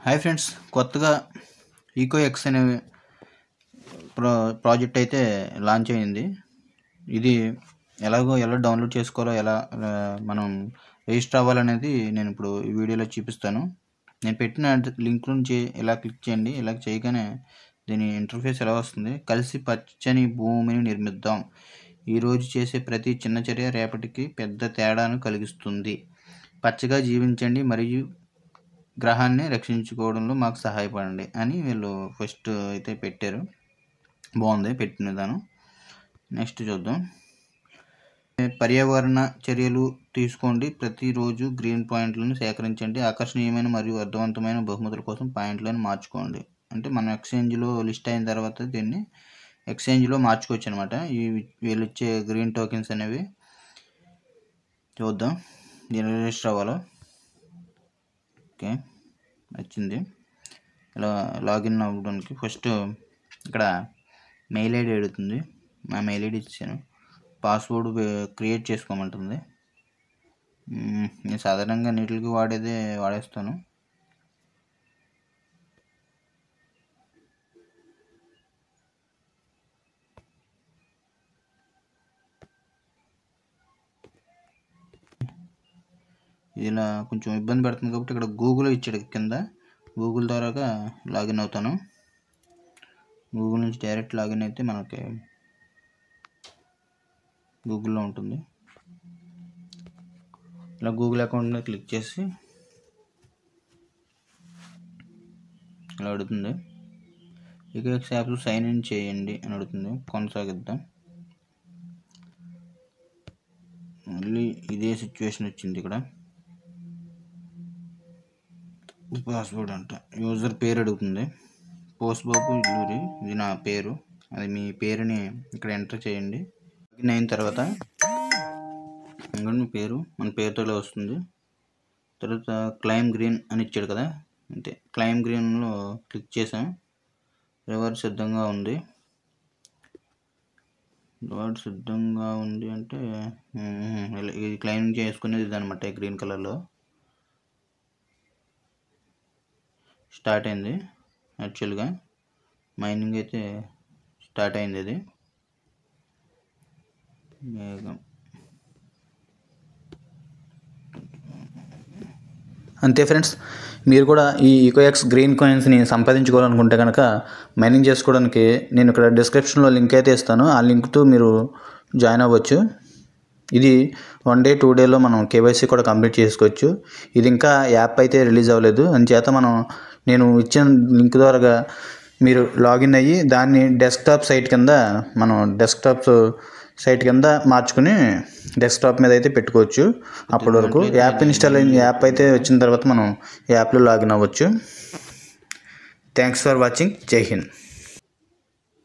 Hi friends, కొత్తగా ఈకోఎక్స్ అనే project అయితే లాంచ్ అయింది. ఇది ఎలా డౌన్లోడ్ చేసుకోవాలో, ఎలా మనం రిజిస్టర్ అవ్వాలనేది నేను ఇప్పుడు ఈ వీడియోలో చూపిస్తాను. నేను పెట్టిన లింక్ నుంచి ఇలా క్లిక్ చేయండి. ఇలా చేయగానే దీని ఇంటర్ఫేస్ ఎలా వస్తుంది. కలిసి పచ్చని భూమిని నిర్మిద్దాం. ఈరోజు చేసే ప్రతి చిన్న చర్య రేపటికి పెద్ద తేడాను కలిగిస్తుంది. పచ్చగా జీవించండి మరియు గ్రహాన్ని రక్షించుకోవడంలో మాకు సహాయపడండి అని వీళ్ళు ఫస్ట్ అయితే పెట్టారు. బాగుంది పెట్టిన విధానం. నెక్స్ట్ చూద్దాం. పర్యావరణ చర్యలు తీసుకోండి. ప్రతిరోజు గ్రీన్ పాయింట్లను సేకరించండి. ఆకర్షణీయమైన మరియు అర్థవంతమైన బహుమతుల కోసం పాయింట్లను మార్చుకోండి. అంటే మనం ఎక్స్చేంజ్లో లిస్ట్ అయిన తర్వాత దీన్ని ఎక్స్చేంజ్లో మార్చుకోవచ్చు అనమాట. వీళ్ళు ఇచ్చే గ్రీన్ టోకెన్స్ అనేవి. చూద్దాం దీన్ని రిజిస్టర్ అవ్వాలో. ఓకే, వచ్చింది. ఇలా లాగిన్ అవ్వడానికి ఫస్ట్ ఇక్కడ మెయిల్ ఐడి అడుగుతుంది. నా మెయిల్ ఐడి ఇచ్చాను. పాస్వర్డ్ క్రియేట్ చేసుకోమంటుంది. నేను సాధారణంగా నీటికి వాడేస్తాను. ఇలా కొంచెం ఇబ్బంది పడుతుంది కాబట్టి ఇక్కడ గూగుల్ ఇచ్చాడు కింద. గూగుల్ ద్వారాగా లాగిన్ అవుతాను. గూగుల్ నుంచి డైరెక్ట్ లాగిన్ అయితే మనకి గూగుల్లో ఉంటుంది. ఇలా గూగుల్ అకౌంట్ మీద క్లిక్ చేసి ఇలా అడుగుతుంది. ఈకోఎక్స్ యాప్ సైన్ ఇన్ చేయండి అని అడుగుతుంది. కొనసాగిద్దాం. మళ్ళీ ఇదే సిచ్యువేషన్ వచ్చింది. ఇక్కడ పాస్వర్డ్ అంట. యూజర్ పేరు అడుగుతుంది. పోస్ట్ బాబు ఇల్లూరి, ఇది నా పేరు. అది మీ పేరుని ఇక్కడ ఎంటర్ చేయండి. లాగిన్ అయిన తర్వాత పేరు మన పేరుతో వస్తుంది. తర్వాత క్లైమ్ గ్రీన్ అని ఇచ్చాడు కదా, అంతే. క్లైమ్ గ్రీన్లో క్లిక్ చేసాం. రివార్డ్ సిద్ధంగా ఉంది. రివార్డ్ సిద్ధంగా ఉంది అంటే ఇది క్లైమ్ చేసుకునేది ఇదనమాట. గ్రీన్ కలర్లో స్టార్ట్ అయింది. యాక్చువల్గా మైనింగ్ అయితే స్టార్ట్ అయింది. అది అంతే ఫ్రెండ్స్. మీరు కూడా ఈ ఈకోఎక్స్ గ్రీన్ కాయిన్స్ని సంపాదించుకోవాలనుకుంటే కనుక మైనింగ్ చేసుకోవడానికి నేను ఇక్కడ డిస్క్రిప్షన్లో లింక్ అయితే ఇస్తాను. ఆ లింక్తో మీరు జాయిన్ అవ్వచ్చు. ఇది 1 డే 2 డేలో మనం కేవైసీ కూడా కంప్లీట్ చేసుకోవచ్చు. ఇది ఇంకా యాప్ అయితే రిలీజ్ అవ్వలేదు. అందుచేత నేను ఇచ్చిన లింక్ ద్వారా మీరు లాగిన్ అయ్యి దాన్ని డెస్క్టాప్ సైట్ కింద మార్చుకుని డెస్క్టాప్ మీద అయితే పెట్టుకోవచ్చు. అప్పటి వరకు యాప్ అయితే వచ్చిన తర్వాత మనం యాప్లో లాగిన్ అవ్వచ్చు. Thanks for watching. జై హింద్.